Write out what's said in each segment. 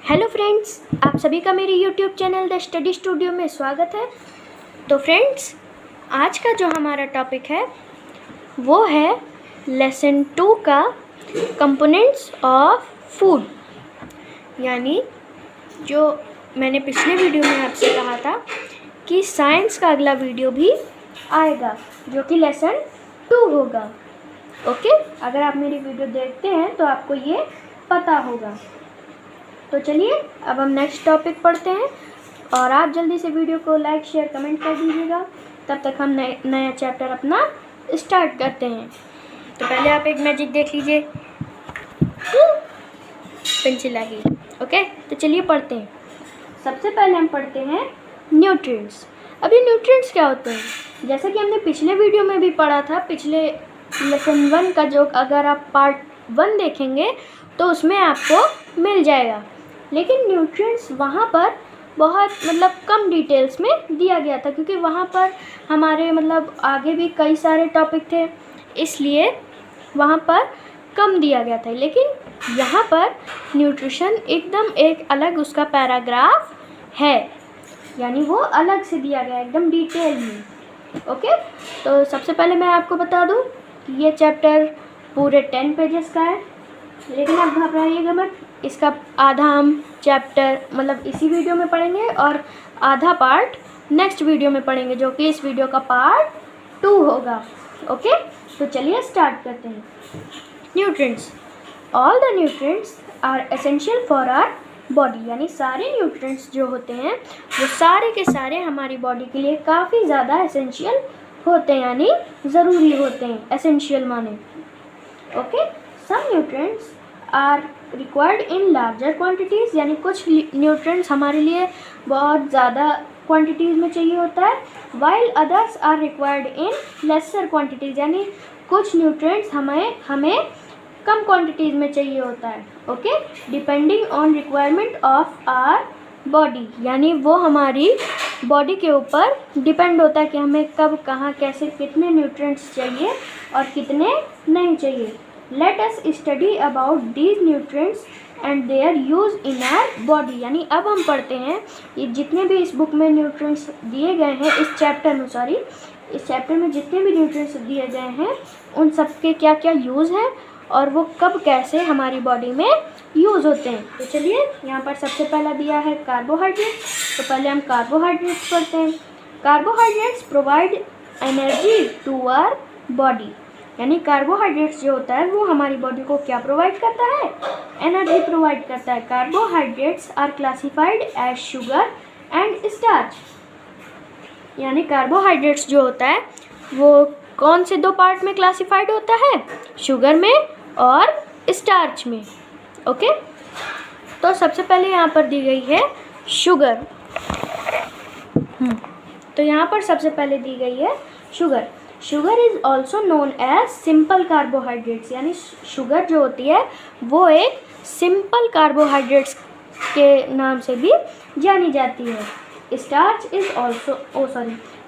Hello friends, आप सभी का मेरे YouTube channel the study studio में स्वागत है। तो फ्रेंड्स, आज का जो हमारा टॉपिक है वो है लेसन 2 का कंपोनेंट्स ऑफ फूड। यानी जो मैंने पिछले वीडियो में आपसे कहा था कि साइंस का अगला वीडियो भी आएगा जो कि लेसन 2 होगा। ओके, अगर आप मेरी वीडियो देखते हैं तो आपको ये पता होगा। तो चलिए अब हम नेक्स्ट टॉपिक पढ़ते हैं और आप जल्दी से वीडियो को लाइक शेयर कमेंट कर दीजिएगा। तब तक हम नया चैप्टर अपना स्टार्ट करते हैं। तो पहले आप एक मैजिक देख लीजिए, पेंसिल आ गई। ओके, तो चलिए पढ़ते हैं। सबसे पहले हम पढ़ते हैं न्यूट्रिएंट्स। अभी न्यूट्रिएंट्स क्या होते हैं? जैसा कि हमने पिछले वीडियो में भी पढ़ा था, पिछले लेसन 1 का जो अगर आप पार्ट 1 देखेंगे तो उसमें आपको मिल जाएगा। लेकिन न्यूट्रिएंट्स वहाँ पर बहुत कम डिटेल्स में दिया गया था, क्योंकि वहाँ पर हमारे आगे भी कई सारे टॉपिक थे, इसलिए वहाँ पर कम दिया गया था। लेकिन यहाँ पर न्यूट्रिशन एकदम एक अलग उसका पैराग्राफ है, यानी वो अलग से दिया गया एकदम डिटेल में। ओके, तो सबसे पहले मैं आपको बता दूँ कि ये चैप्टर पूरे 10 पेजेस का है। लेकिन आप घबराइएगा मत, इसका आधा हम चैप्टर इसी वीडियो में पढ़ेंगे और आधा पार्ट नेक्स्ट वीडियो में पढ़ेंगे, जो कि इस वीडियो का पार्ट 2 होगा। ओके, तो चलिए स्टार्ट करते हैं। Nutrients, all the nutrients are essential for our body. यानी सारे न्यूट्रिएंट्स जो होते हैं वो सारे के सारे हमारी बॉडी के लिए काफ़ी ज़्यादा एसेंशियल होते हैं, यानी ज़रूरी होते हैं। एसेंशियल माने okay. Some nutrients are required in larger quantities, यानी कुछ न्यूट्रिएंट्स हमारे लिए बहुत ज़्यादा क्वांटिटीज़ में चाहिए होता है। While others are required in lesser quantities, यानी कुछ न्यूट्रिएंट्स हमें कम क्वांटिटीज़ में चाहिए होता है। Okay, depending on requirement of our body, यानी वो हमारी बॉडी के ऊपर डिपेंड होता है कि हमें कब, कहाँ, कैसे, कितने न्यूट्रिएंट्स चाहिए और कितने नहीं चाहिए। Let us study about these nutrients and their use in our body। यानी अब हम पढ़ते हैं ये जितने भी इस बुक में न्यूट्रिएंट्स दिए गए हैं, इस चैप्टर में जितने भी न्यूट्रिएंट्स दिए गए हैं उन सब के क्या क्या यूज़ है और वो कब कैसे हमारी बॉडी में यूज़ होते हैं। तो चलिए, यहाँ पर सबसे पहला दिया है कार्बोहाइड्रेट्स। तो पहले हम कार्बोहाइड्रेट्स पढ़ते हैं। Carbohydrates provide energy to our body, यानी कार्बोहाइड्रेट्स जो होता है वो हमारी बॉडी को क्या प्रोवाइड करता है? एनर्जी प्रोवाइड करता है। Carbohydrates are classified as sugar and starch, यानी कार्बोहाइड्रेट्स जो होता है वो कौन से 2 पार्ट में क्लासिफाइड होता है? शुगर में और स्टार्च में। ओके, तो सबसे पहले यहाँ पर दी गई है शुगर। तो यहाँ पर सबसे पहले दी गई है sugar. Sugar is also known as simple carbohydrates, यानी शुगर जो होती है वो एक सिंपल कार्बोहाइड्रेट्स के नाम से भी जानी जाती है। Starch is also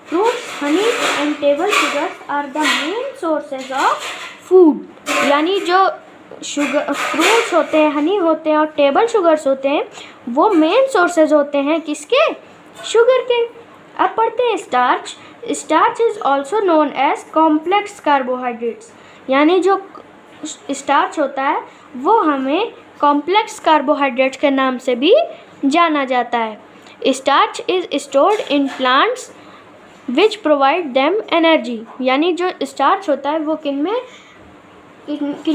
fruits, honey and table sugars are the main sources of food, यानी जो शुगर फ्रूट्स होते हैं, हनी होते हैं और टेबल शुगर्स होते हैं वो मेन सोर्सेज होते हैं किसके? शुगर के। अब पढ़ते हैं starch. Starch is also known as complex carbohydrates, यानी जो स्टार्च होता है वो हमें कॉम्प्लेक्स कार्बोहाइड्रेट्स के नाम से भी जाना जाता है। Starch is stored in plants which provide them energy, यानी जो स्टार्च होता है वो किन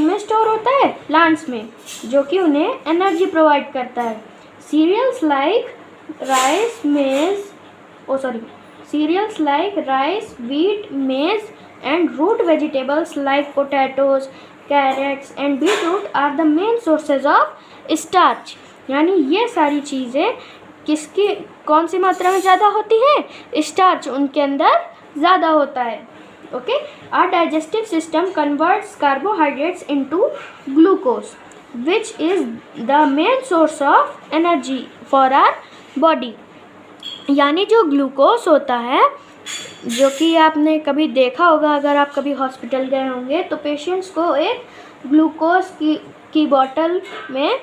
में स्टोर होता है? प्लांट्स में, जो कि उन्हें एनर्जी प्रोवाइड करता है। Cereals like rice, wheat, maize and root vegetables like potatoes, carrots and beetroot are the main sources of starch। यानी ये सारी चीज़ें किसकी कौन सी मात्रा में ज़्यादा होती हैं? स्टार्च उनके अंदर ज़्यादा होता है। Okay, our digestive system converts carbohydrates into glucose which is the main source of energy for our body। यानी जो ग्लूकोज होता है, जो कि आपने कभी देखा होगा अगर आप कभी हॉस्पिटल गए होंगे, तो पेशेंट्स को एक ग्लूकोज की बोतल में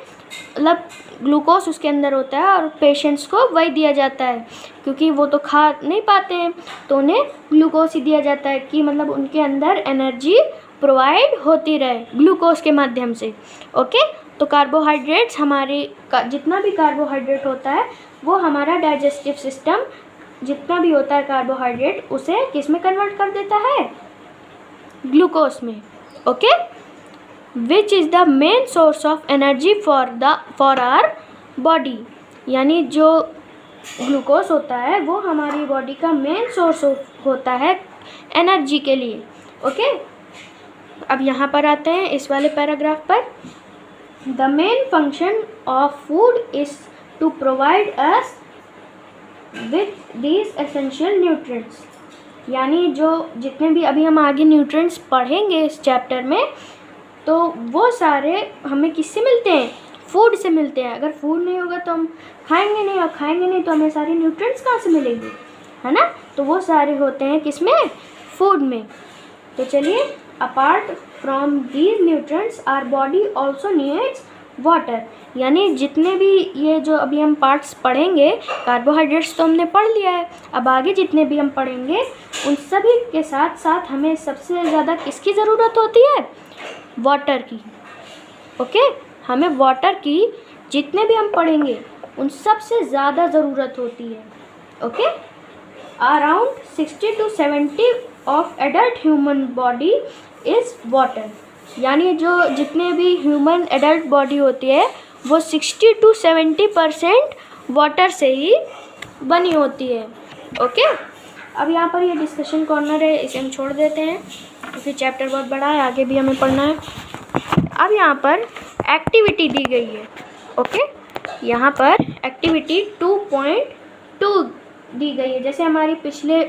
मतलब ग्लूकोज उसके अंदर होता है और पेशेंट्स को वही दिया जाता है, क्योंकि वो तो खा नहीं पाते हैं तो उन्हें ग्लूकोज ही दिया जाता है कि मतलब उनके अंदर एनर्जी प्रोवाइड होती रहे ग्लूकोज के माध्यम से। ओके, तो कार्बोहाइड्रेट्स जितना भी कार्बोहाइड्रेट होता है वो हमारा डाइजेस्टिव सिस्टम जितना भी होता है कार्बोहाइड्रेट उसे किस में कन्वर्ट कर देता है, ग्लूकोज में। Okay, which is the main source of energy for our body, यानी जो ग्लूकोज होता है वो हमारी बॉडी का मेन सोर्स होता है एनर्जी के लिए। ओके, अब यहाँ पर आते हैं इस वाले पैराग्राफ पर। The main function of food is to provide us with these essential nutrients, यानी जो जितने भी अभी हम आगे न्यूट्रिएंट्स पढ़ेंगे इस चैप्टर में, तो वो सारे हमें किससे मिलते हैं, फूड से मिलते हैं। अगर फूड नहीं होगा तो हम खाएंगे नहीं, और खाएंगे नहीं तो हमें सारे न्यूट्रिएंट्स कहाँ से मिलेंगे, है ना। तो वो सारे होते हैं किसमें, फूड में। तो चलिए, apart from these nutrients our body also needs water, यानी जितने भी ये जो अभी हम पार्ट्स पढ़ेंगे, कार्बोहाइड्रेट्स तो हमने पढ़ लिया है, अब आगे जितने भी हम पढ़ेंगे उन सभी के साथ साथ हमें सबसे ज़्यादा किसकी ज़रूरत होती है, वाटर की। ओके, हमें वाटर की जितने भी हम पढ़ेंगे उन सबसे ज़्यादा ज़रूरत होती है। Okay, around 60 to 70 of adult human body is water, यानी जो जितने भी ह्यूमन एडल्ट बॉडी होती है वो 60 to 70% वाटर से ही बनी होती है। ओके, अब यहाँ पर ये डिस्कशन कॉर्नर है, इसे हम छोड़ देते हैं क्योंकि चैप्टर बहुत बड़ा है, आगे भी हमें पढ़ना है। अब यहाँ पर एक्टिविटी दी गई है। ओके, यहाँ पर एक्टिविटी 2.2 दी गई है, जैसे हमारी पिछले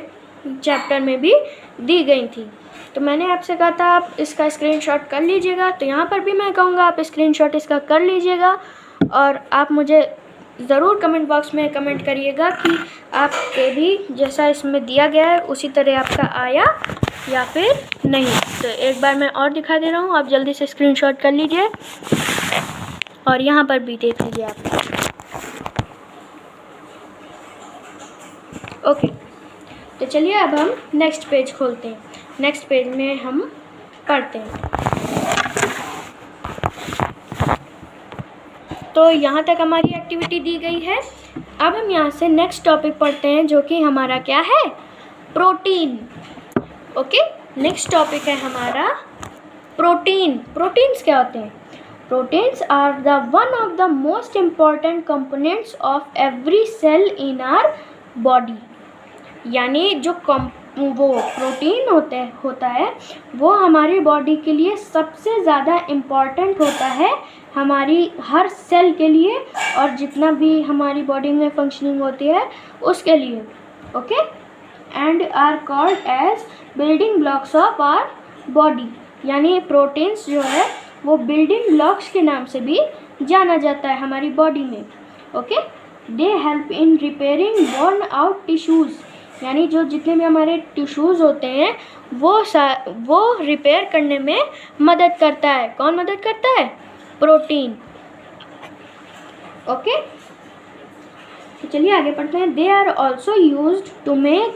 चैप्टर में भी दी गई थी। तो मैंने आपसे कहा था आप इसका स्क्रीनशॉट कर लीजिएगा, तो यहाँ पर भी मैं कहूँगा आप स्क्रीनशॉट इसका कर लीजिएगा, और आप मुझे ज़रूर कमेंट बॉक्स में कमेंट करिएगा कि आपके भी जैसा इसमें दिया गया है उसी तरह आपका आया या फिर नहीं। तो एक बार मैं और दिखा दे रहा हूँ, आप जल्दी से स्क्रीनशॉट कर लीजिए और यहाँ पर भी देख लीजिए आप। ओके, तो चलिए अब हम नेक्स्ट पेज खोलते हैं। नेक्स्ट पेज में हम पढ़ते हैं। तो यहाँ तक हमारी एक्टिविटी दी गई है। अब हम यहाँ से नेक्स्ट टॉपिक पढ़ते हैं जो कि हमारा क्या है, प्रोटीन। ओके, नेक्स्ट टॉपिक है हमारा प्रोटीन। प्रोटीन्स क्या होते हैं? Proteins are the one of the most important components of every cell in our body, यानी जो वो प्रोटीन होता है वो हमारी बॉडी के लिए सबसे ज़्यादा इम्पॉर्टेंट होता है, हमारी हर सेल के लिए और जितना भी हमारी बॉडी में फंक्शनिंग होती है उसके लिए। Okay, and are called as building blocks of our body, यानी प्रोटीन्स जो है वो बिल्डिंग ब्लॉक्स के नाम से भी जाना जाता है हमारी बॉडी में। Okay, they help in repairing worn out tissues, यानी जो जितने भी हमारे टिश्यूज़ होते हैं वो रिपेयर करने में मदद करता है। कौन मदद करता है? प्रोटीन। ओके, तो चलिए आगे पढ़ते हैं। They are also used to make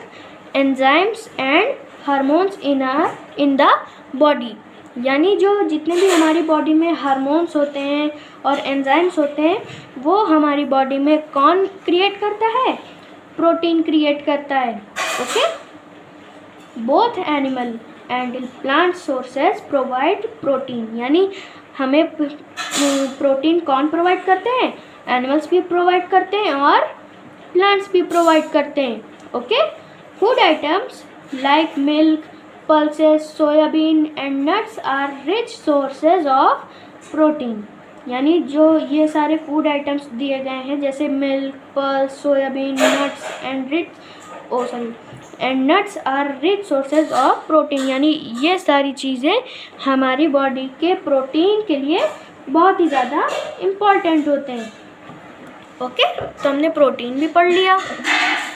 enzymes and hormones in the body, यानी जो जितने भी हमारी बॉडी में हार्मोन्स होते हैं और एंजाइम्स होते हैं वो हमारी बॉडी में कौन क्रिएट करता है? प्रोटीन क्रिएट करता है। Okay, both animal and plant sources provide protein, यानी हमें प्रोटीन कौन प्रोवाइड करते हैं? एनिमल्स भी प्रोवाइड करते हैं और प्लांट्स भी प्रोवाइड करते हैं। Okay, food items like milk, pulses, soybean and nuts are rich sources of protein, यानी जो ये सारे फूड आइटम्स दिए गए हैं जैसे milk, pulse, soybean, nuts and nuts are rich sources of protein, यानी ये सारी चीज़ें हमारी बॉडी के प्रोटीन के लिए बहुत ही ज़्यादा इम्पॉर्टेंट होते हैं। ओके, तो हमने प्रोटीन भी पढ़ लिया।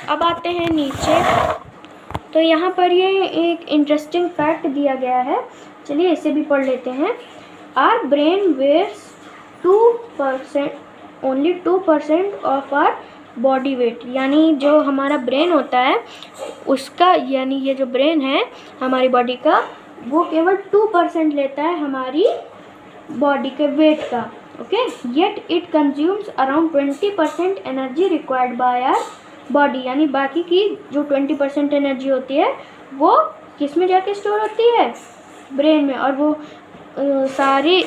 अब आते हैं नीचे, तो यहाँ पर ये एक इंटरेस्टिंग फैक्ट दिया गया है, चलिए इसे भी पढ़ लेते हैं। Our brain weighs 2%, only 2% of our body weight, यानी जो हमारा ब्रेन होता है उसका, यानी ये जो ब्रेन है हमारी बॉडी का, वो केवल 2% लेता है हमारी बॉडी के वेट का। Okay, yet it consumes around 20% energy required by our body, यानी बाकी की जो 20% एनर्जी होती है वो किस में जाके स्टोर होती है, ब्रेन में, और वो सारी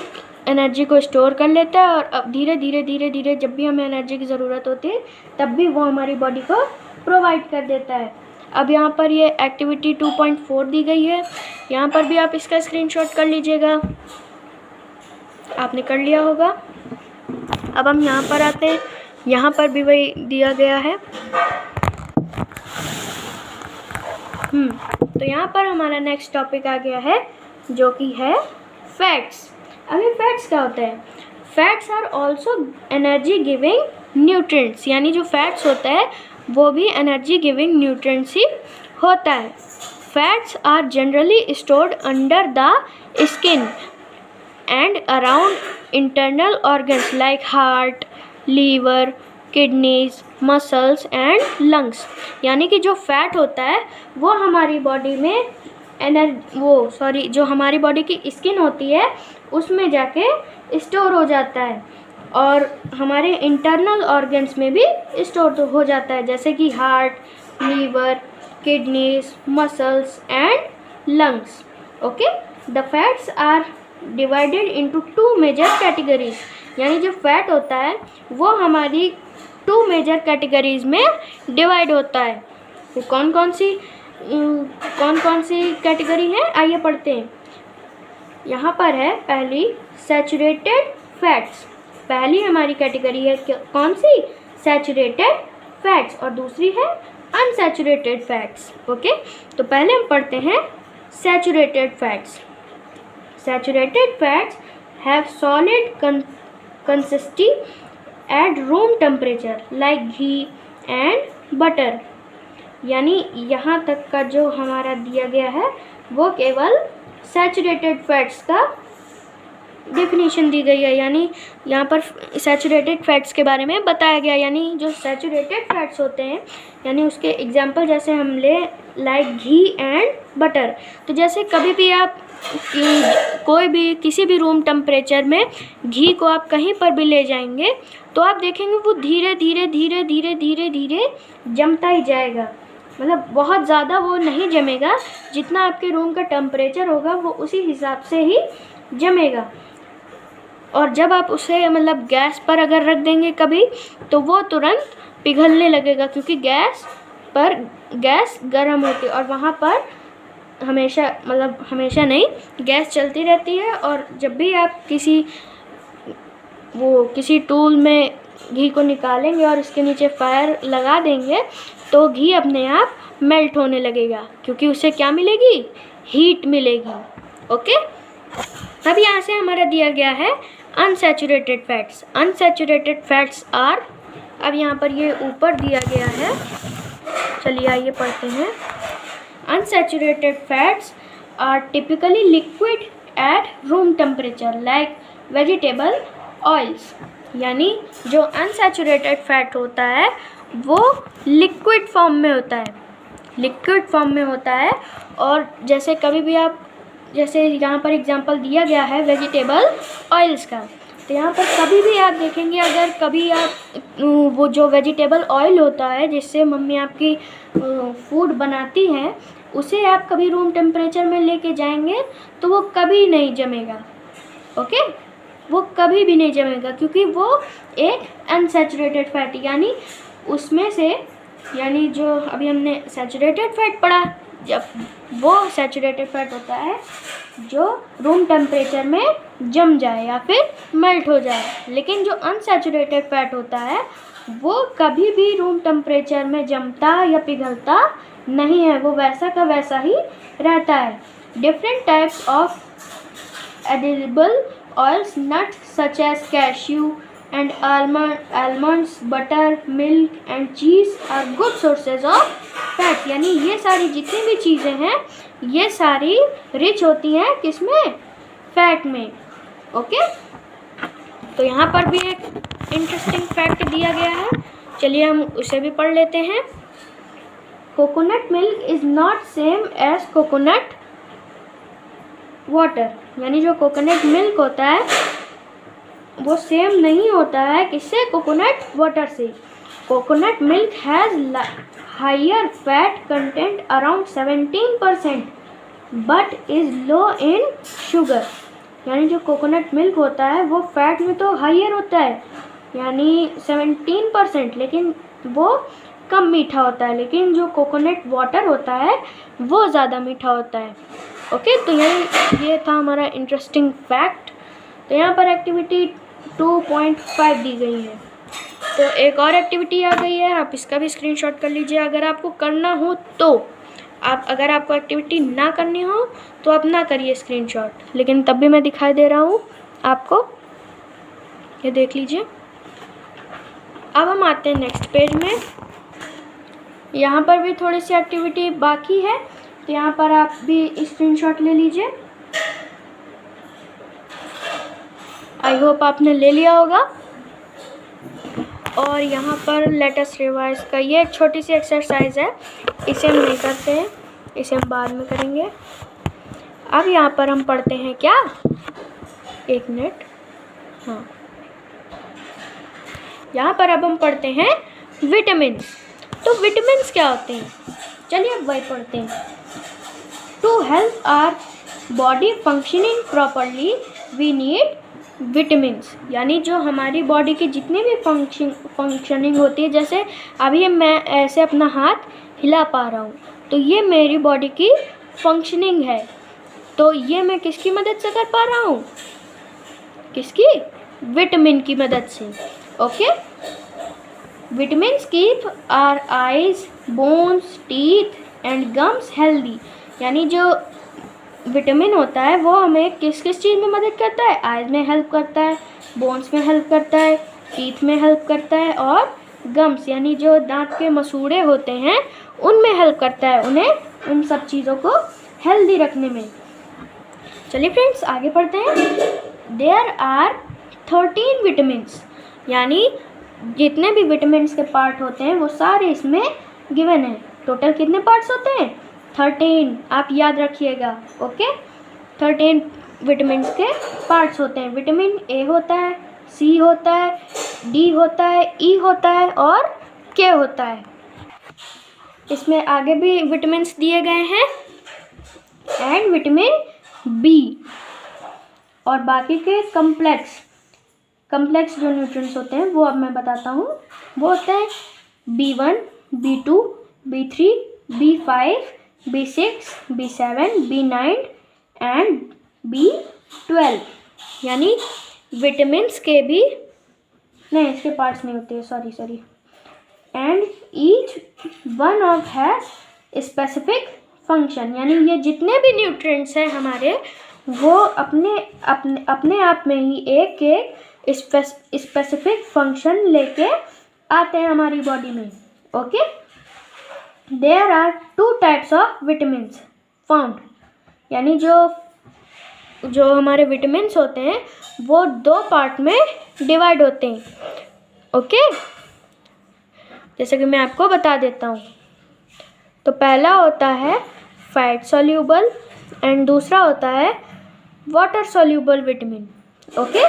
एनर्जी को स्टोर कर लेता है, और अब धीरे धीरे धीरे धीरे जब भी हमें एनर्जी की ज़रूरत होती है तब भी वो हमारी बॉडी को प्रोवाइड कर देता है। अब यहाँ पर ये एक्टिविटी 2.4 दी गई है, यहाँ पर भी आप इसका स्क्रीनशॉट कर लीजिएगा, आपने कर लिया होगा। अब हम यहाँ पर आते हैं, यहाँ पर भी वही दिया गया है। तो यहाँ पर हमारा नेक्स्ट टॉपिक आ गया है जो कि है फैट्स। अभी फैट्स क्या होता है? Fats are also energy giving nutrients, यानी जो फैट्स होता है वो भी एनर्जी गिविंग न्यूट्रिएंट्स ही होता है। Fats are generally stored under the skin and around internal organs like heart, liver, kidneys, muscles and lungs, यानी कि जो फैट होता है वो हमारी बॉडी में जो हमारी बॉडी की स्किन होती है उसमें जाके स्टोर हो जाता है, और हमारे इंटरनल ऑर्गन्स में भी स्टोर हो जाता है, जैसे कि heart, liver, kidneys, muscles and lungs. Okay, the fats are divided into 2 major categories, यानी जो फैट होता है वो हमारी 2 मेजर कैटेगरीज में डिवाइड होता है। वो कौन कौन सी कैटेगरी है, आइए पढ़ते हैं। यहाँ पर है पहली सैचुरेटेड फैट्स, पहली हमारी कैटेगरी है कौन सी, सैचुरेटेड फैट्स, और दूसरी है अनसैचुरेटेड फैट्स। ओके, तो पहले हम पढ़ते हैं saturated fats. Saturated fats have solid consistency eight room temperature like ghee and butter, यानी यहाँ तक का जो हमारा दिया गया है वो केवल सैचुरेटेड फैट्स का डेफिनेशन दी गई है, यानी यहाँ पर सैचुरेटेड फैट्स के बारे में बताया गया, यानी जो सैचुरेटेड फैट्स होते हैं, यानी उसके एग्जांपल जैसे हम ले लाइक घी एंड बटर। तो जैसे कभी भी आप कोई भी किसी भी रूम टेम्परेचर में घी को आप कहीं पर भी ले जाएंगे तो आप देखेंगे वो धीरे धीरे धीरे धीरे धीरे धीरे जमता ही जाएगा, मतलब बहुत ज़्यादा वो नहीं जमेगा, जितना आपके रूम का टेम्परेचर होगा वो उसी हिसाब से ही जमेगा। और जब आप उसे मतलब गैस पर अगर रख देंगे कभी तो वो तुरंत पिघलने लगेगा, क्योंकि गैस गर्म होती है और वहाँ पर हमेशा नहीं, गैस चलती रहती है, और जब भी आप किसी टूल में घी को निकालेंगे और इसके नीचे फायर लगा देंगे तो घी अपने आप मेल्ट होने लगेगा, क्योंकि उसे क्या मिलेगी, हीट मिलेगी। ओके, अब यहाँ से हमारा दिया गया है unsaturated fats. Unsaturated fats are, अब यहाँ पर ये ऊपर दिया गया है, चलिए आइए पढ़ते हैं। Unsaturated fats are typically liquid at room temperature like vegetable oils, यानी जो अनसैचुरेटेड फैट होता है वो लिक्विड फॉर्म में होता है, और जैसे कभी भी आप, जैसे यहाँ पर एग्जांपल दिया गया है वेजिटेबल ऑयल्स का, तो यहाँ पर कभी भी आप देखेंगे, अगर कभी आप वो जो वेजिटेबल ऑयल होता है जिससे मम्मी आपकी फूड बनाती हैं उसे आप कभी रूम टेम्परेचर में लेके जाएंगे तो वो कभी नहीं जमेगा। ओके, वो कभी भी नहीं जमेगा, क्योंकि वो एक अनसैचुरेटेड फैट, यानी उसमें से, यानी जो अभी हमने सैचुरेटेड फैट पढ़ा, जब वो सैचुरेटेड फैट होता है जो रूम टेम्परेचर में जम जाए या फिर मेल्ट हो जाए, लेकिन जो अनसैचुरेटेड फैट होता है वो कभी भी रूम टेम्परेचर में जमता या पिघलता नहीं है, वो वैसा का वैसा ही रहता है। Different types of edible oils, nuts such as cashew and almonds, butter, milk and cheese are good sources of fat, यानी ये सारी जितनी भी चीज़ें हैं ये सारी रिच होती हैं किसमें, फैट में। ओके, तो यहाँ पर भी एक इंटरेस्टिंग फैक्ट दिया गया है, चलिए हम उसे भी पढ़ लेते हैं। Coconut milk is not same as coconut water, यानी जो कोकोनट मिल्क होता है वो सेम नहीं होता है किससे, कोकोनट वाटर से। Coconut milk has higher fat content around 17% but is low in sugar, यानी जो कोकोनट मिल्क होता है वो फैट में तो हायर होता है यानी 17%, लेकिन वो कम मीठा होता है, लेकिन जो कोकोनट वाटर होता है वो ज़्यादा मीठा होता है। ओके, तो ये था हमारा इंटरेस्टिंग फैक्ट। तो यहाँ पर एक्टिविटी 2.5 दी गई है। तो एक और एक्टिविटी आ गई है, आप इसका भी स्क्रीनशॉट कर लीजिए अगर आपको करना हो तो। अगर आपको एक्टिविटी ना करनी हो तो आप ना करिए स्क्रीनशॉट, लेकिन तब भी मैं दिखाई दे रहा हूँ आपको, ये देख लीजिए। अब हम आते हैं नेक्स्ट पेज में। यहाँ पर भी थोड़ी सी एक्टिविटी बाकी है, तो यहाँ पर आप भी स्क्रीनशॉट ले लीजिए। आई होप आपने ले लिया होगा। और यहाँ पर लेट अस रिवाइज का ये एक छोटी सी एक्सरसाइज है, इसे हम नहीं करते हैं, इसे हम बाद में करेंगे। अब यहाँ पर हम पढ़ते हैं क्या, एक मिनट, हाँ, यहाँ पर अब हम पढ़ते हैं विटामिन्स। तो विटामिन्स क्या होते हैं, चलिए अब वही पढ़ते हैं। To help our body functioning properly we need vitamins, यानी जो हमारी बॉडी की जितनी भी फंक्शनिंग होती है, जैसे अभी मैं ऐसे अपना हाथ हिला पा रहा हूँ, तो ये मेरी बॉडी की फंक्शनिंग है। तो ये मैं किसकी मदद से कर पा रहा हूँ, किसकी, विटामिन की मदद से। Okay, vitamins keep our eyes, bones, teeth and gums healthy, यानी जो विटामिन होता है वो हमें किस किस चीज़ में मदद करता है, आइज में हेल्प करता है, बोन्स में हेल्प करता है, टीथ में हेल्प करता है, और गम्स यानी जो दांत के मसूड़े होते हैं उनमें हेल्प करता है, उन्हें उन सब चीज़ों को हेल्दी रखने में। चलिए फ्रेंड्स आगे पढ़ते हैं। देयर आर 13 विटामिन्स, यानी जितने भी विटामिन्स के पार्ट होते हैं वो सारे इसमें गिवन है। टोटल कितने पार्ट्स होते हैं, 13, आप याद रखिएगा। ओके, 13 विटामिन्स के पार्ट्स होते हैं। विटामिन ए होता है, सी होता है, डी होता है, ई होता है और के होता है। इसमें आगे भी विटामिन्स दिए गए हैं, एंड विटामिन बी, और बाकी के कम्प्लेक्स जो न्यूट्रिएंट्स होते हैं वो अब मैं बताता हूँ। वो होते हैं B1, B2, B3, B5, B6, B7, B9 and B12, यानी विटामिन्स के भी नहीं, इसके पार्ट्स नहीं होते, sorry. And each one of has specific function, यानी ये जितने भी न्यूट्रिएंट्स हैं हमारे वो अपने आप में ही एक स्पेसिफिक फंक्शन लेके आते हैं हमारी बॉडी में। Okay, there are 2 types of vitamins found, यानी जो हमारे विटामिन्स होते हैं वो 2 पार्ट में डिवाइड होते हैं। ओके, जैसे कि मैं आपको बता देता हूँ। तो पहला होता है फैट सॉल्यूबल एंड दूसरा होता है वाटर सॉल्यूबल विटामिन। ओके,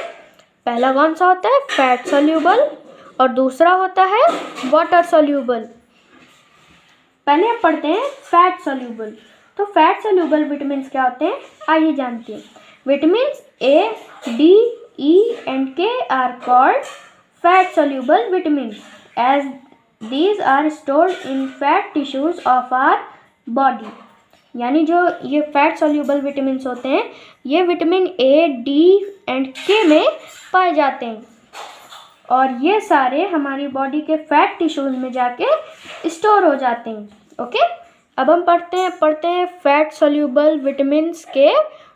पहला कौन सा होता है, फैट सॉल्यूबल, और दूसरा होता है वाटर सॉल्यूबल। पहले हम पढ़ते हैं फैट सॉल्यूबल। तो फैट सॉल्यूबल विटामिन्स क्या होते हैं, आइए जानते हैं। Vitamins A, D, E and K are called fat soluble vitamins as these are stored in fat tissues of our body, यानी जो ये फैट सॉल्यूबल विटामिन्स होते हैं ये विटामिन ए, डी एंड के में पाए जाते हैं, और ये सारे हमारी बॉडी के फैट टिश्यूज में जाके स्टोर हो जाते हैं। ओके, अब हम पढ़ते हैं फैट सॉल्यूबल विटामिन्स के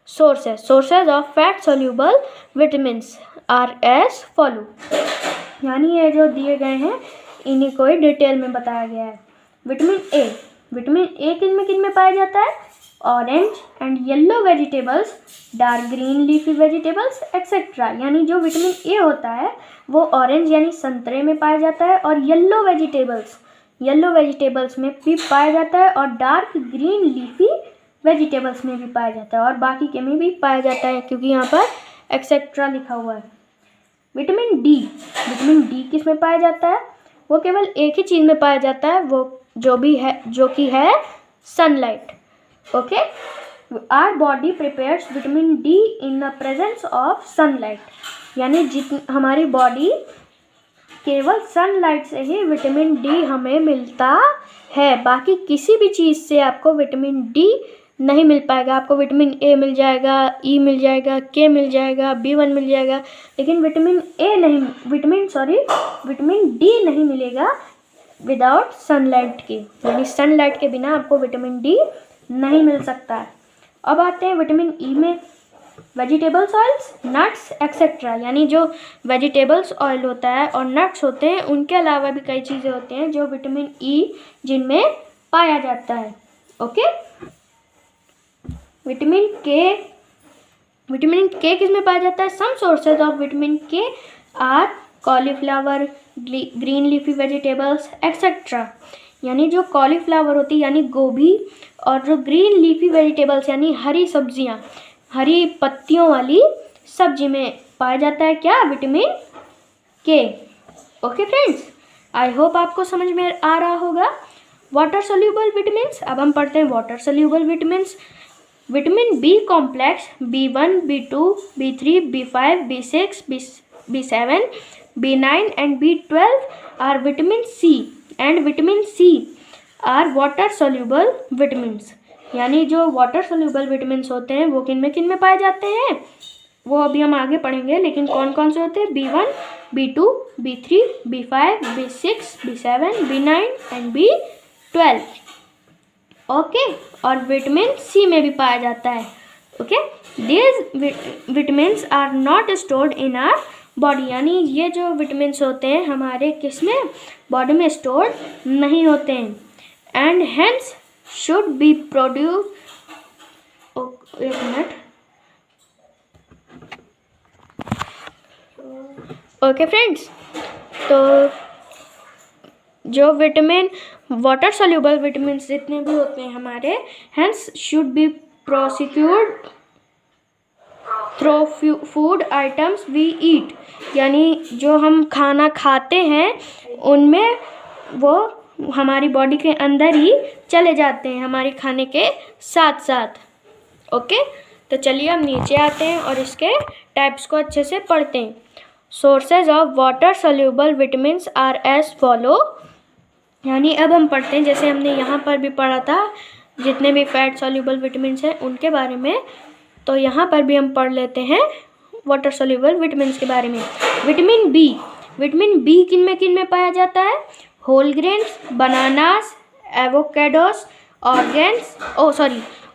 sources of fat soluble vitamins are as follow, यानी ये जो दिए गए हैं इन्हीं को ही डिटेल में बताया गया है। विटामिन ए किन में पाया जाता है, orange and yellow vegetables, dark green leafy vegetables etcetera. यानी जो विटामिन ए होता है वो ऑरेंज यानी संतरे में पाया जाता है और येलो वेजिटेबल्स में भी पाया जाता है और डार्क ग्रीन लीफी वेजिटेबल्स में भी पाया जाता है और बाकी के में भी पाया जाता है, क्योंकि यहाँ पर एक्सेट्रा लिखा हुआ है। विटामिन डी किस में पाया जाता है? वो केवल एक ही चीज़ में पाया जाता है, वो जो कि है sunlight. Okay, our body prepares vitamin D in the presence of sunlight. यानी हमारी बॉडी केवल सनलाइट से ही विटामिन डी हमें मिलता है, बाकी किसी भी चीज़ से आपको विटामिन डी नहीं मिल पाएगा। आपको विटामिन ए मिल जाएगा, ई मिल जाएगा, के मिल जाएगा, B1 मिल जाएगा, लेकिन विटामिन डी नहीं मिलेगा विदाउट सनलाइट के। यानी सनलाइट के बिना आपको विटामिन डी नहीं मिल सकता है। अब आते हैं विटामिन ई में, वेजिटेबल्स ऑयल्स, नट्स एक्सेट्रा। यानी जो वेजिटेबल्स ऑयल होता है और नट्स होते हैं, उनके अलावा भी कई चीज़ें होती हैं जो विटामिन ई जिनमें पाया जाता है। ओके, विटामिन के किस में पाया जाता है? Some sources of vitamin K are cauliflower, green leafy vegetables etcetera. यानी जो कॉलीफ्लावर होती है यानी गोभी, और जो ग्रीन लीफी वेजिटेबल्स यानी हरी सब्जियां, हरी पत्तियों वाली सब्जी में पाया जाता है क्या? विटामिन के। ओके फ्रेंड्स, आई होप आपको समझ में आ रहा होगा। वाटर सोल्यूबल विटामिन्स, अब हम पढ़ते हैं water soluble vitamins. Vitamin B complex B1, B2, B3, B5, B6, B7, B9 and B12 are vitamin C and vitamin C are water soluble vitamins। यानी जो वाटर सोल्यूबल विटामिन्स होते हैं वो किन में पाए जाते हैं वो अभी हम आगे पढ़ेंगे, लेकिन कौन कौन से होते हैं? B1, B2, B3, B5, B6, B7, B9 and B12। Okay, और विटामिन सी में भी पाया जाता है। Okay, these vitamins are not stored in our body. यानी ये जो विटामिन्स होते हैं हमारे किस में? बॉडी में स्टोर नहीं होते हैं। And hence should B produce, एक मिनट, ओके फ्रेंड्स, तो जो विटामिन वाटर सोल्यूबल विटामिन्स जितने भी होते हैं हमारे, hence should be procured through food items we eat. यानी जो हम खाना खाते हैं उनमें वो हमारी बॉडी के अंदर ही चले जाते हैं हमारे खाने के साथ साथ। ओके, तो चलिए हम नीचे आते हैं और इसके टाइप्स को अच्छे से पढ़ते हैं। Sources of water soluble vitamins are as follow. यानी अब हम पढ़ते हैं, जैसे हमने यहाँ पर भी पढ़ा था जितने भी फैट सोल्यूबल विटामिन्स हैं उनके बारे में, तो यहाँ पर भी हम पढ़ लेते हैं वाटर सोल्यूबल विटामिन्स के बारे में। विटामिन बी किन में पाया जाता है? होल ग्रेन्स, बनानास, एवोकेडोस,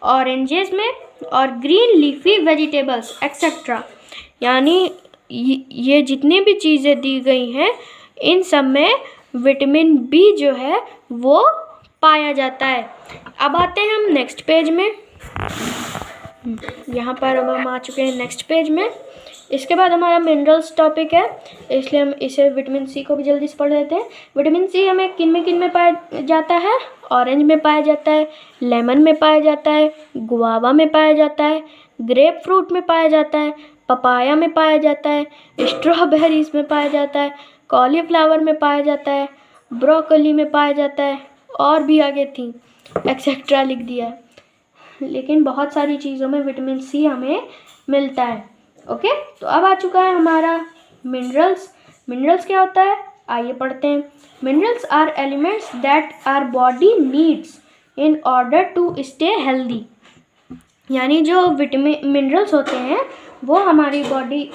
ऑरेंजेस में, और ग्रीन लीफी वेजिटेबल्स एक्सेट्रा। यानी ये जितनी भी चीज़ें दी गई हैं इन सब में विटामिन बी जो है वो पाया जाता है। अब आते हैं हम नेक्स्ट पेज में। यहाँ पर अब हम आ चुके हैं नेक्स्ट पेज में। इसके बाद हमारा मिनरल्स टॉपिक है, इसलिए हम इसे विटामिन सी को भी जल्दी से पढ़ लेते हैं। विटामिन सी हमें किन में पाया जाता है? ऑरेंज में पाया जाता है, लेमन में पाया जाता है, गुआवा में पाया जाता है, ग्रेप फ्रूट में पाया जाता है, पपाया में पाया जाता है, स्ट्रॉबेरीज में पाया जाता है, कॉलीफ्लावर में पाया जाता है, ब्रोकली में पाया जाता है, और भी आगे थी एक्सेट्रा लिख दिया है, लेकिन बहुत सारी चीज़ों में विटामिन सी हमें मिलता है। ओके, तो अब आ चुका है हमारा मिनरल्स क्या होता है आइए पढ़ते हैं। Minerals are elements that are body needs in order to stay healthy. यानी जो मिनरल्स होते हैं वो हमारी body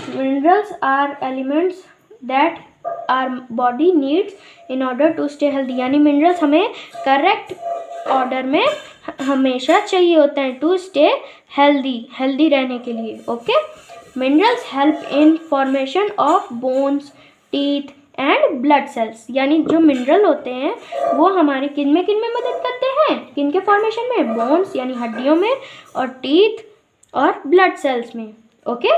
minerals are elements that are body needs in order to stay healthy. यानी मिनरल्स हमें करेक्ट ऑर्डर में हमेशा चाहिए होता है टू स्टे हेल्दी रहने के लिए। Okay, minerals help in formation of bones, teeth and blood cells. यानी जो मिनरल होते हैं वो हमारे किन में मदद करते हैं, किन के फॉर्मेशन में, बोन्स यानी हड्डियों में, और टीथ और ब्लड सेल्स में। Okay,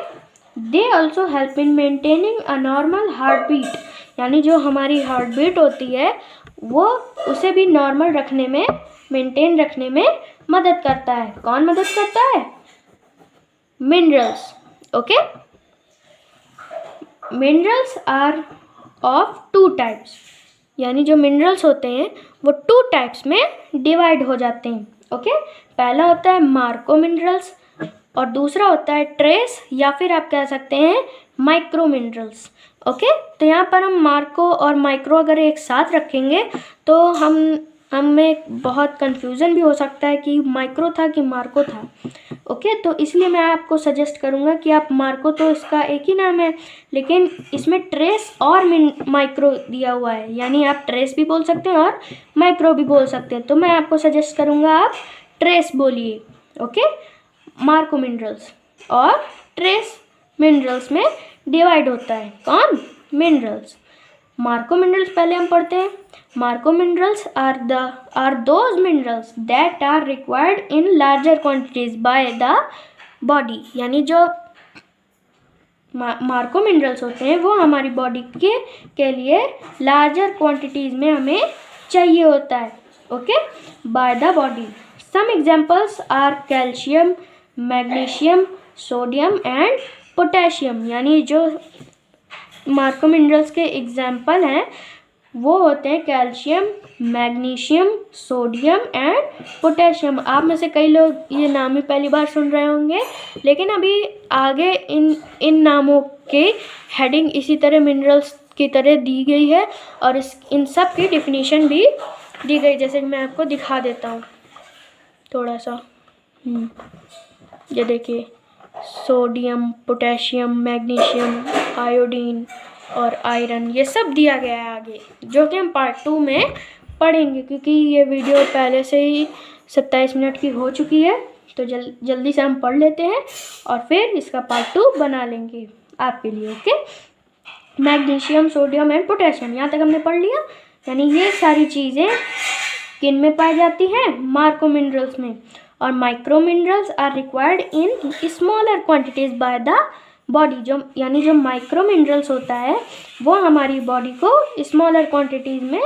they also help in maintaining a normal heart beat, यानी जो हमारी हार्ट बीट होती है वो उसे भी नॉर्मल रखने में, मेंटेन रखने में मदद करता है। कौन मदद करता है? Minerals. Okay, minerals are of 2 types, यानी जो मिनरल्स होते हैं वो 2 टाइप्स में डिवाइड हो जाते हैं। ओके, पहला होता है मार्को मिनरल्स और दूसरा होता है ट्रेस या फिर आप कह सकते हैं माइक्रो मिनरल्स। ओके, तो यहाँ पर हम मार्को और माइक्रो अगर एक साथ रखेंगे तो हमें बहुत कन्फ्यूज़न भी हो सकता है कि माइक्रो था कि मार्को था। ओके, तो इसलिए मैं आपको सजेस्ट करूँगा कि आप मार्को, तो इसका एक ही नाम है लेकिन इसमें ट्रेस और माइक्रो दिया हुआ है, यानी आप ट्रेस भी बोल सकते हैं और माइक्रो भी बोल सकते हैं। तो मैं आपको सजेस्ट करूँगा आप ट्रेस बोलिए। ओके, मार्को मिनरल्स और ट्रेस मिनरल्स में डिवाइड होता है। कौन? मिनरल्स। मार्को मिनरल्स पहले हम पढ़ते हैं। मार्को minerals are those minerals that are required in larger quantities by the body, यानी जो मार्को मिनरल्स होते हैं वो हमारी बॉडी के लिए लार्जर क्वांटिटीज में हमें चाहिए होता है। Okay, by the body. Some examples are calcium, magnesium, sodium and potassium, यानी जो मार्को मिनरल्स के एग्जाम्पल हैं वो होते हैं calcium, magnesium, sodium and potassium. आप में से कई लोग ये नाम ही पहली बार सुन रहे होंगे, लेकिन अभी आगे इन नामों के हेडिंग इसी तरह मिनरल्स की तरह दी गई है और इन सब की डिफिनीशन भी दी गई, जैसे कि मैं आपको दिखा देता हूँ थोड़ा सा। ये देखिए, सोडियम, पोटेशियम, मैग्नीशियम, आयोडीन और आयरन, ये सब दिया गया है आगे, जो कि हम पार्ट 2 में पढ़ेंगे, क्योंकि ये वीडियो पहले से ही 27 मिनट की हो चुकी है। तो जल्दी से हम पढ़ लेते हैं और फिर इसका पार्ट 2 बना लेंगे आपके लिए। Okay, magnesium, sodium and potassium, यहाँ तक हमने पढ़ लिया। यानी ये सारी चीज़ें किन में पाई जाती हैं? मार्को मिनरल्स में। और micro minerals are required in smaller quantities by the body, जो यानी जो माइक्रो मिनरल्स होता है वो हमारी बॉडी को स्मॉलर क्वांटिटीज में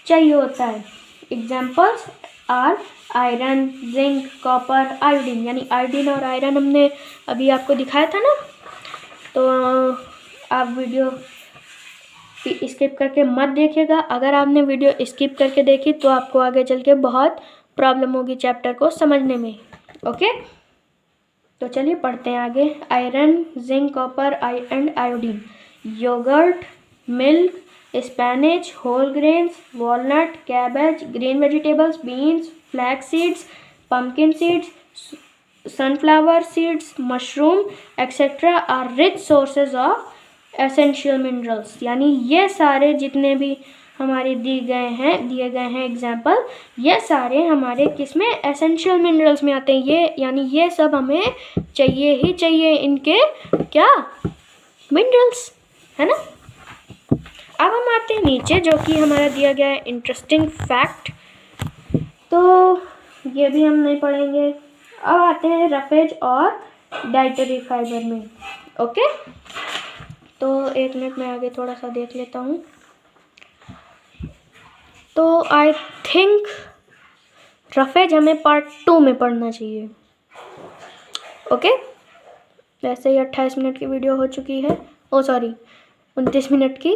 चाहिए होता है। Examples are iron, zinc, copper, iodine, यानी आयोडीन और आयरन हमने अभी आपको दिखाया था ना, तो आप वीडियो स्किप करके मत देखिएगा। अगर आपने वीडियो स्किप करके देखी तो आपको आगे चल के बहुत प्रॉब्लम होगी चैप्टर को समझने में। ओके, तो चलिए पढ़ते हैं आगे। Iron, zinc, copper and iodine. Yogurt, milk, spinach, whole grains, walnut, cabbage, green vegetables, beans, flax seeds, pumpkin seeds, sunflower seeds, mushroom etcetera are rich sources of essential minerals, यानी ये सारे जितने भी हमारे दिए गए हैं एग्जाम्पल, ये सारे हमारे किस में? एसेंशियल मिनरल्स में आते हैं। ये यानी ये सब हमें चाहिए ही चाहिए, इनके क्या? मिनरल्स, है ना। अब हम आते हैं नीचे, जो कि हमारा दिया गया है इंटरेस्टिंग फैक्ट, तो ये भी हम नहीं पढ़ेंगे। अब आते हैं रफेज और डाइटरी फाइबर में। ओके, तो एक मिनट में आगे थोड़ा सा देख लेता हूँ। तो आई थिंक रफेज हमें पार्ट 2 में पढ़ना चाहिए। ओके, वैसे ही 28 मिनट की वीडियो हो चुकी है, 29 मिनट की,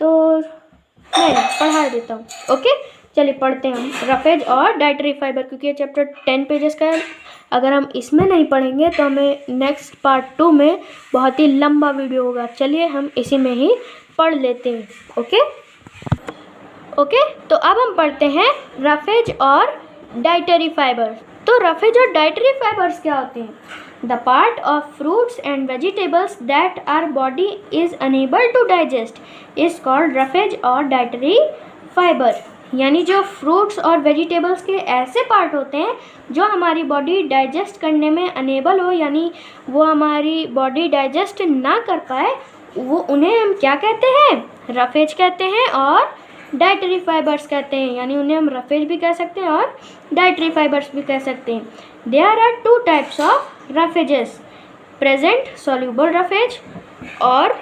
तो मैं पढ़ा देता हूँ। ओके, चलिए पढ़ते हैं हम रफेज और डाइटरी फाइबर, क्योंकि ये चैप्टर 10 पेजेस का है। अगर हम इसमें नहीं पढ़ेंगे तो हमें नेक्स्ट पार्ट 2 में बहुत ही लंबा वीडियो होगा। चलिए हम इसी में ही पढ़ लेते हैं। ओके, तो अब हम पढ़ते हैं रफेज और डाइटरी फाइबर। तो रफेज और डाइटरी फाइबर्स क्या होते हैं? The part of fruits and vegetables that are body is unable to digest is called roughage और डाइटरी फाइबर, यानी जो फ्रूट्स और वेजिटेबल्स के ऐसे पार्ट होते हैं जो हमारी बॉडी डाइजेस्ट करने में अनेबल हो, यानी वो हमारी बॉडी डाइजेस्ट ना कर पाए, वो उन्हें हम क्या कहते हैं, रफेज कहते हैं और डाइटरी फाइबर्स कहते हैं। यानी उन्हें हम रफेज भी कह सकते हैं और डाइटरी फाइबर्स भी कह सकते हैं। There are two types of roughages, present soluble roughage और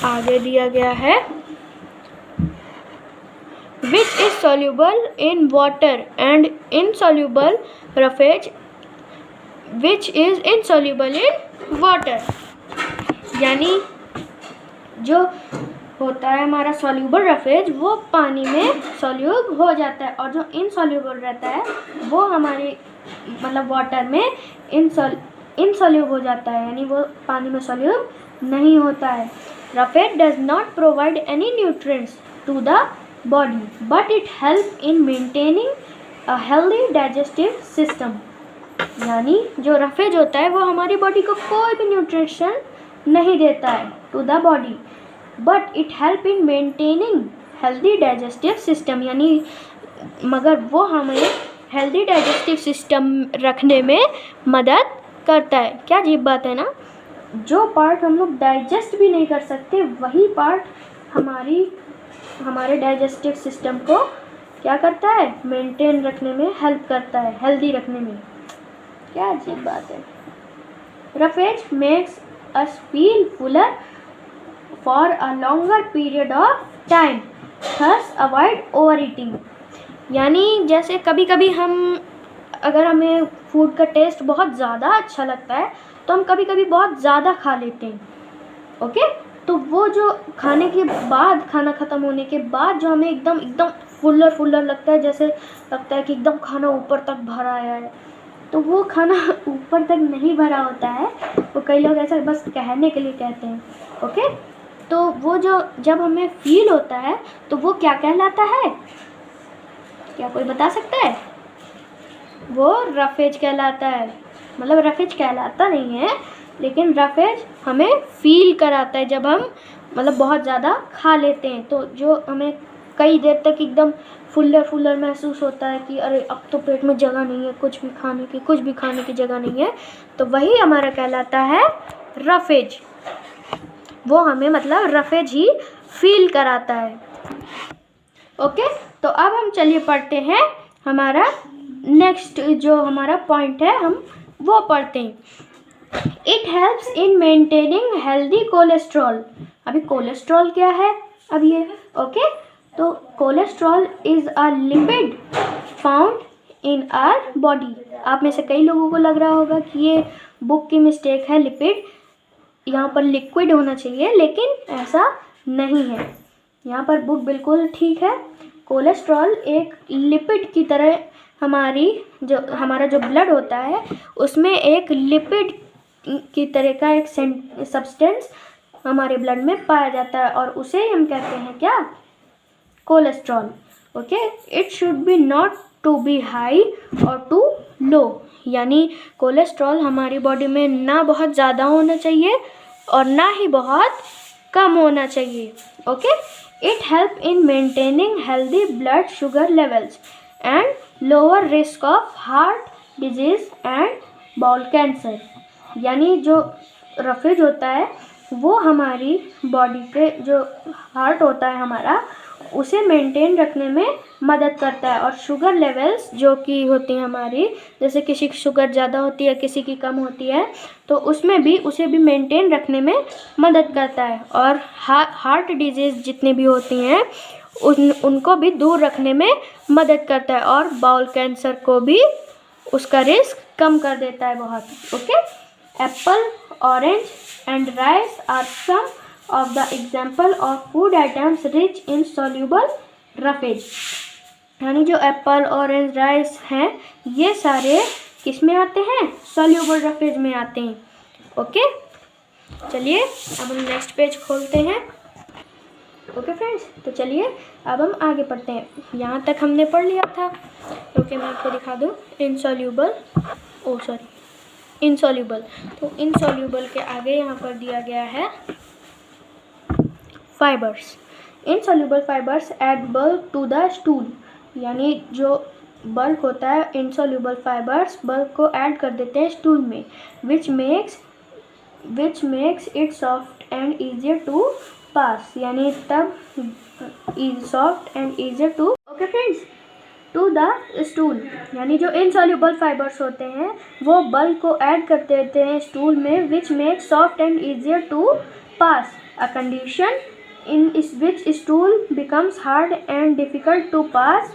आगे दिया गया है which is soluble in water and insoluble roughage which is insoluble in water। यानी जो होता है हमारा सॉल्यूबल रफेज वो पानी में सॉल्यूब हो जाता है और जो इनसॉल्यूबल रहता है वो हमारे मतलब वाटर में इनसॉल्यूब हो जाता है, यानी वो पानी में सॉल्यूब नहीं होता है। Roughage does not provide any nutrients to the body but it help in maintaining a healthy digestive system। यानी जो रफेज होता है वो हमारी बॉडी को कोई भी न्यूट्रिशन नहीं देता है to the body, but it help in maintaining healthy digestive system. यानी मगर वो हमें हेल्दी डाइजेस्टिव सिस्टम रखने में मदद करता है। क्या अजीब बात है ना, जो पार्ट हम लोग डाइजेस्ट भी नहीं कर सकते वही पार्ट हमारे डाइजेस्टिव सिस्टम को क्या करता है, मेंटेन रखने में हेल्प करता है, हेल्दी रखने में। क्या अजीब बात है। Roughage makes us feel Fuller for a longer period of time, thus avoid over eating. यानी जैसे कभी कभी अगर हमें फूड का टेस्ट बहुत ज़्यादा अच्छा लगता है तो हम कभी कभी बहुत ज़्यादा खा लेते हैं। ओके, तो वो जो खाने के बाद, खाना ख़त्म होने के बाद जो हमें एकदम फुल्लर लगता है, जैसे लगता है कि एकदम खाना ऊपर तक भरा आया है, तो वो खाना ऊपर तक नहीं भरा होता है। वो कई लोग ऐसा बस कहने के लिए कहते हैं। ओके, तो वो जो जब हमें फील होता है तो वो क्या कहलाता है, क्या कोई बता सकता है? वो रफेज कहलाता है। मतलब रफेज कहलाता नहीं है, लेकिन रफेज हमें फील कराता है जब हम मतलब बहुत ज़्यादा खा लेते हैं। तो जो हमें कई देर तक एकदम फुल्लर महसूस होता है कि अरे अब तो पेट में जगह नहीं है, कुछ भी खाने की जगह नहीं है, तो वही हमारा कहलाता है रफेज। वो हमें मतलब रफेज ही फील कराता है। ओके, तो अब हम चलिए पढ़ते हैं हमारा नेक्स्ट जो हमारा पॉइंट है, हम वो पढ़ते हैं। It helps in maintaining healthy cholesterol. अभी कोलेस्ट्रॉल क्या है अब ये, ओके, तो cholesterol is a lipid found in our body. आप में से कई लोगों को लग रहा होगा कि ये बुक की मिस्टेक है, लिपिड यहाँ पर लिक्विड होना चाहिए, लेकिन ऐसा नहीं है। यहाँ पर बुक बिल्कुल ठीक है। कोलेस्ट्रॉल एक लिपिड की तरह हमारा जो ब्लड होता है उसमें एक लिपिड की तरह का एक सब्सटेंस हमारे ब्लड में पाया जाता है और उसे हम कहते हैं क्या, cholesterol. Okay, it should be not to be high और टू लो। यानी कोलेस्ट्रॉल हमारी बॉडी में ना बहुत ज़्यादा होना चाहिए और ना ही बहुत कम होना चाहिए। Okay, it help in maintaining healthy blood sugar levels and lower risk of heart disease and bowl cancer. यानी जो रफेज होता है वो हमारी बॉडी के जो हार्ट होता है हमारा, उसे मेंटेन रखने में मदद करता है। और शुगर लेवल्स जो कि होती हैं हमारी, जैसे किसी की शुगर ज़्यादा होती है, किसी की कम होती है, तो उसे भी मेंटेन रखने में मदद करता है। और हार्ट डिजीज़ जितनी भी होती हैं उनको भी दूर रखने में मदद करता है और बाउल कैंसर को भी उसका रिस्क कम कर देता है बहुत। Okay, apple, orange and rice are some of the example of food items rich in soluble roughage। यानी जो एप्पल, ऑरेंज, राइस हैं ये सारे किस में आते हैं, सॉल्यूबल रफेज में आते हैं। ओके, चलिए अब हम नेक्स्ट पेज खोलते हैं। ओके फ्रेंड्स, तो चलिए अब हम आगे पढ़ते हैं। यहाँ तक हमने पढ़ लिया था। ओके, मैं आपको दिखा दूँ इनसॉल्यूबल, इनसॉल्यूबल। तो इनसॉल्यूबल के आगे यहाँ पर दिया गया है fibres. Insoluble fibres add bulk to the stool. यानी जो बल्क होता है, इनसॉल्यूबल फाइबर्स बल्क को ऐड कर देते हैं स्टूल में, which makes it soft soft and easier to pass, यानी तब soft and easier to okay friends to the stool, यानी जो इनसॉल्युबल फाइबर्स होते हैं वो बल को ऐड कर देते हैं स्टूल में, which make soft and easier to pass, a condition in which stool becomes hard and difficult to pass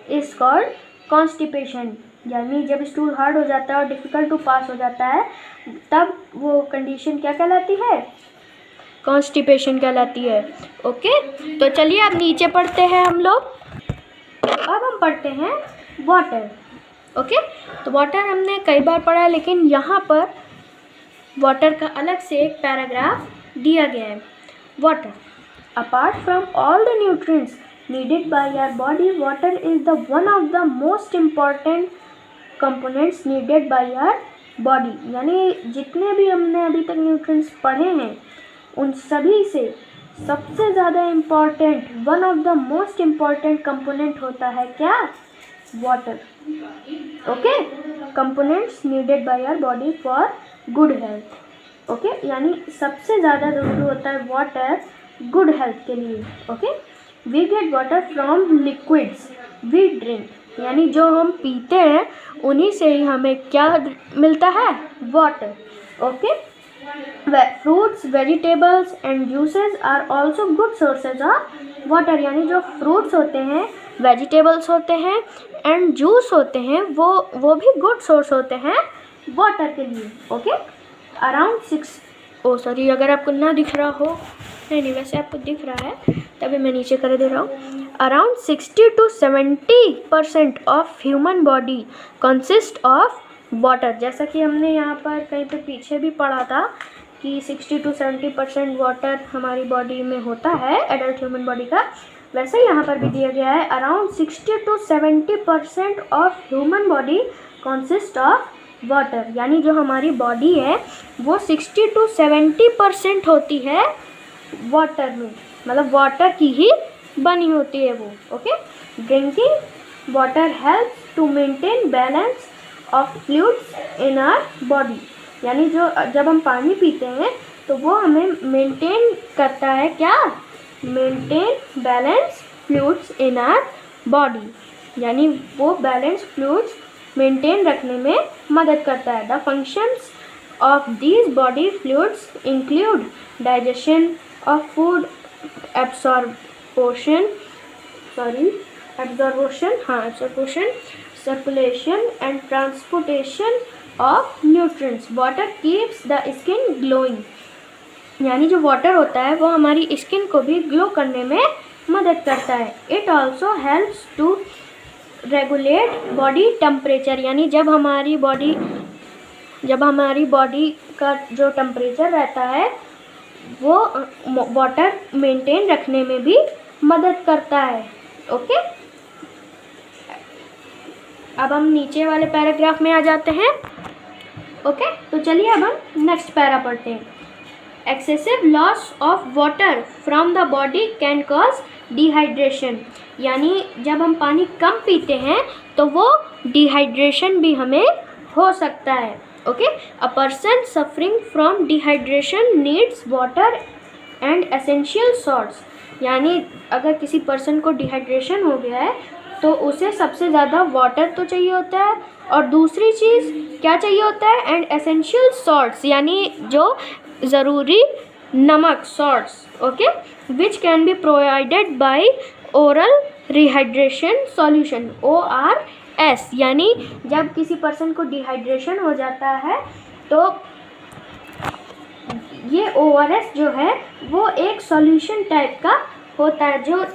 is called constipation। यानी जब स्टूल हार्ड हो जाता है और डिफ़िकल्ट टू पास हो जाता है तब वो कंडीशन क्या कहलाती है, कॉन्स्टिपेशन कहलाती है। ओके, तो चलिए अब नीचे पढ़ते हैं हम लोग। अब हम पढ़ते हैं वाटर। ओके, तो वाटर हमने कई बार पढ़ा है, लेकिन यहाँ पर वाटर का अलग से एक पैराग्राफ दिया गया है। Water, apart from all the nutrients needed by our body, water is the one of the most important components needed by our body। यानी जितने भी हमने अभी तक न्यूट्रिएंट्स पढ़े हैं उन सभी से सबसे ज़्यादा important, one of the most important component होता है क्या, water. Okay, components needed by our body for good health. Okay, यानी सबसे ज़्यादा ज़रूरी होता है वाटर गुड हेल्थ के लिए। Okay, we get water from liquids we drink, यानी जो हम पीते हैं उन्हीं से ही हमें क्या मिलता है, water. Okay, fruits, vegetables and juices are also good sources of water, यानी जो फ्रूट्स होते हैं, वेजिटेबल्स होते हैं एंड जूस होते हैं वो भी गुड सोर्स होते हैं वाटर के लिए। ओके, अराउंड अगर आपको ना दिख रहा हो, नहीं वैसे आपको दिख रहा है तभी मैं नीचे कर दे रहा हूँ। Around 60 to 70% of human body consist of water. जैसा कि हमने यहाँ पर कहीं पे पीछे भी पढ़ा था कि 60 to 70% वाटर हमारी बॉडी में होता है, एडल्ट ह्यूमन बॉडी का, वैसे ही यहाँ पर भी दिया गया है around 60 to 70% of human body consist of water, यानी जो हमारी बॉडी है वो 60 to 70% होती है वाटर में, मतलब वाटर की ही बनी होती है वो। Okay, drinking water helps to maintain balance of fluids in our body, यानी जब हम पानी पीते हैं तो वो हमें मेंटेन करता है क्या, maintain balance fluids in our body, यानी वो बैलेंस फ्लूइड्स मेंटेन रखने में मदद करता है। The functions of these body fluids include digestion of food, absorption, circulation and transportation of nutrients। Water keeps the skin glowing, यानी जो वाटर होता है वो हमारी स्किन को भी ग्लो करने में मदद करता है। It also helps to regulate body temperature, यानी जब हमारी बॉडी का जो टेम्परेचर रहता है वो वाटर मेंटेन रखने में भी मदद करता है। ओके, अब हम नीचे वाले पैराग्राफ में आ जाते हैं। ओके, तो चलिए अब हम नेक्स्ट पैरा पढ़ते हैं। Excessive loss of water from the body can cause dehydration, यानी जब हम पानी कम पीते हैं तो वो डिहाइड्रेशन भी हमें हो सकता है। Okay, a person suffering from dehydration needs water and essential salts, यानी अगर किसी पर्सन को डिहाइड्रेशन हो गया है तो उसे सबसे ज़्यादा वाटर तो चाहिए होता है और दूसरी चीज़ क्या चाहिए होता है, एंड एसेंशियल सॉल्ट्स, यानी जो ज़रूरी नमक, salts. Okay, which can be provided by oral rehydration solution, ORS, यानी जब किसी पर्सन को डिहाइड्रेशन हो जाता है तो ये ORS जो है वो एक सॉल्यूशन टाइप का होता है, जो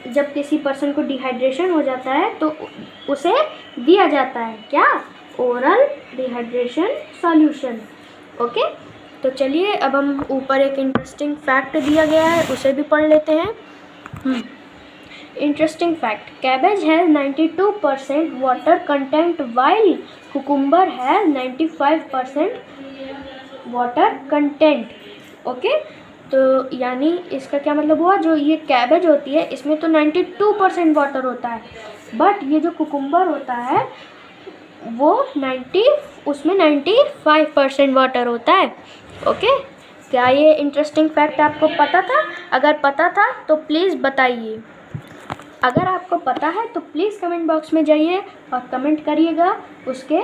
जब किसी पर्सन को डिहाइड्रेशन हो जाता है तो उसे दिया जाता है क्या, ओरल रिहाइड्रेशन सॉल्यूशन। ओके, तो चलिए अब हम ऊपर एक इंटरेस्टिंग फैक्ट दिया गया है उसे भी पढ़ लेते हैं। Interesting fact, cabbage has 92% water content while cucumber has 95% water content. Okay, तो यानी इसका क्या मतलब हुआ, जो ये कैबेज होती है इसमें तो 92% वाटर होता है, बट ये जो कुकुम्बर होता है वो उसमें 95% वाटर होता है। ओके, क्या ये इंटरेस्टिंग फैक्ट आपको पता था? अगर पता था तो प्लीज़ बताइए। अगर आपको पता है तो प्लीज़ कमेंट बॉक्स में जाइए और कमेंट करिएगा उसके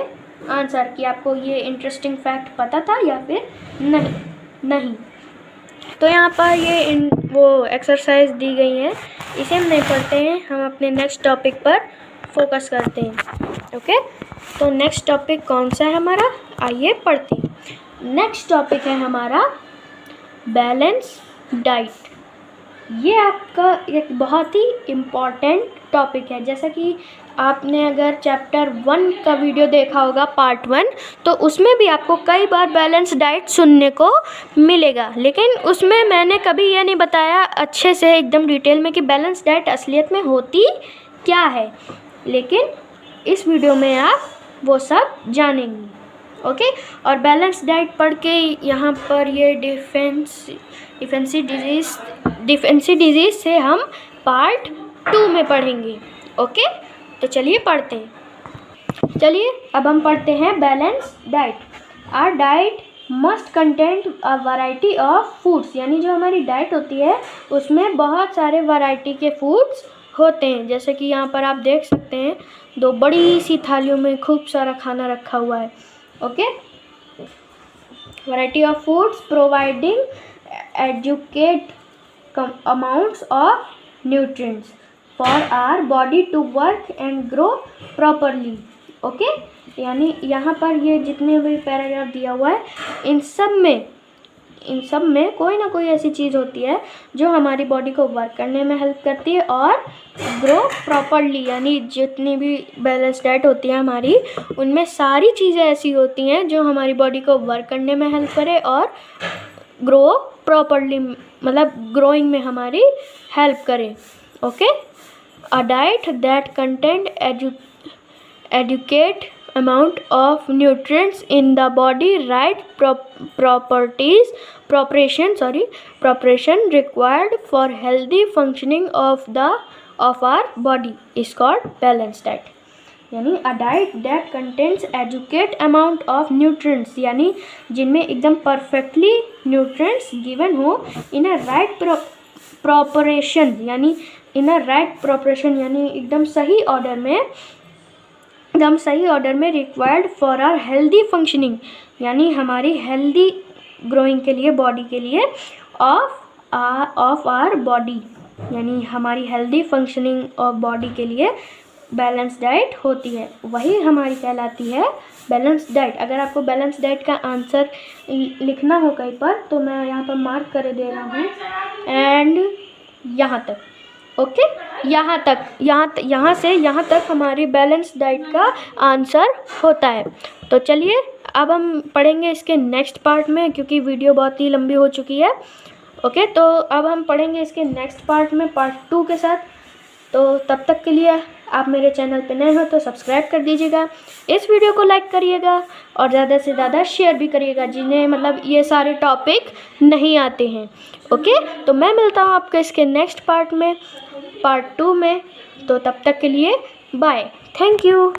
आंसर कि आपको ये इंटरेस्टिंग फैक्ट पता था या फिर नहीं। तो यहाँ पर ये वो एक्सरसाइज दी गई है, इसे हम नहीं पढ़ते हैं, हम अपने नेक्स्ट टॉपिक पर फोकस करते हैं। ओके, तो नेक्स्ट टॉपिक कौन सा है हमारा, आइए पढ़ते हैं। नेक्स्ट टॉपिक है हमारा बैलेंस डाइट। ये आपका एक बहुत ही इम्पॉर्टेंट टॉपिक है। जैसा कि आपने अगर चैप्टर 1 का वीडियो देखा होगा, पार्ट 1, तो उसमें भी आपको कई बार बैलेंस डाइट सुनने को मिलेगा, लेकिन उसमें मैंने कभी ये नहीं बताया अच्छे से एकदम डिटेल में कि बैलेंस डाइट असलियत में होती क्या है, लेकिन इस वीडियो में आप वो सब जानेंगी। ओके, और बैलेंस डाइट पढ़ के यहाँ पर ये डिफेंसी डिजीज़ से हम पार्ट 2 में पढ़ेंगे। ओके, तो चलिए पढ़ते हैं। चलिए अब हम पढ़ते हैं balance diet. Our diet must content a variety of foods, यानी जो हमारी डाइट होती है उसमें बहुत सारे वैरायटी के फूड्स होते हैं। जैसे कि यहाँ पर आप देख सकते हैं 2 बड़ी सी थालियों में खूब सारा खाना रखा हुआ है। Okay, variety of foods providing adequate amounts of nutrients for our body to work and grow properly। Okay, यानी यहाँ पर ये जितने भी पैराग्राफ दिया हुआ है इन सब में कोई ना कोई ऐसी चीज़ होती है जो हमारी बॉडी को वर्क करने में हेल्प करती है और ग्रो प्रॉपरली, यानी जितनी भी बैलेंस डाइट होती है हमारी, उनमें सारी चीज़ें ऐसी होती हैं जो हमारी बॉडी को वर्क करने में हेल्प करे और ग्रो प्रॉपरली, मतलब ग्रोइंग में हमारी हेल्प करे। Okay, a diet that content adequate amount of nutrients in the body right proportion required for healthy functioning of our body is called balance diet. यानी a diet that contents adequate amount of nutrients, यानी जिनमें एकदम perfectly nutrients given हो इन a right proportion, यानी एकदम सही order में required for our healthy functioning, यानी हमारी हेल्दी ग्रोइंग के लिए, बॉडी के लिए, ऑफ आवर बॉडी, यानी हमारी हेल्दी फंक्शनिंग ऑफ बॉडी के लिए बैलेंस डाइट होती है, वही हमारी कहलाती है बैलेंस डाइट। अगर आपको बैलेंस डाइट का आंसर लिखना हो कहीं पर तो मैं यहाँ पर मार्क कर दे रहा हूँ, एंड यहाँ तक। ओके, यहाँ से यहाँ तक हमारी बैलेंस डाइट का आंसर होता है। तो चलिए अब हम पढ़ेंगे इसके नेक्स्ट पार्ट में, क्योंकि वीडियो बहुत ही लंबी हो चुकी है। ओके, तो अब हम पढ़ेंगे इसके नेक्स्ट पार्ट में, पार्ट 2 के साथ। तो तब तक के लिए आप मेरे चैनल पे नए हो तो सब्सक्राइब कर दीजिएगा, इस वीडियो को लाइक करिएगा और ज़्यादा से ज़्यादा शेयर भी करिएगा जिन्हें मतलब ये सारे टॉपिक नहीं आते हैं। ओके, तो मैं मिलता हूँ आपको इसके नेक्स्ट पार्ट में, पार्ट 2 में। तो तब तक के लिए बाय, थैंक यू।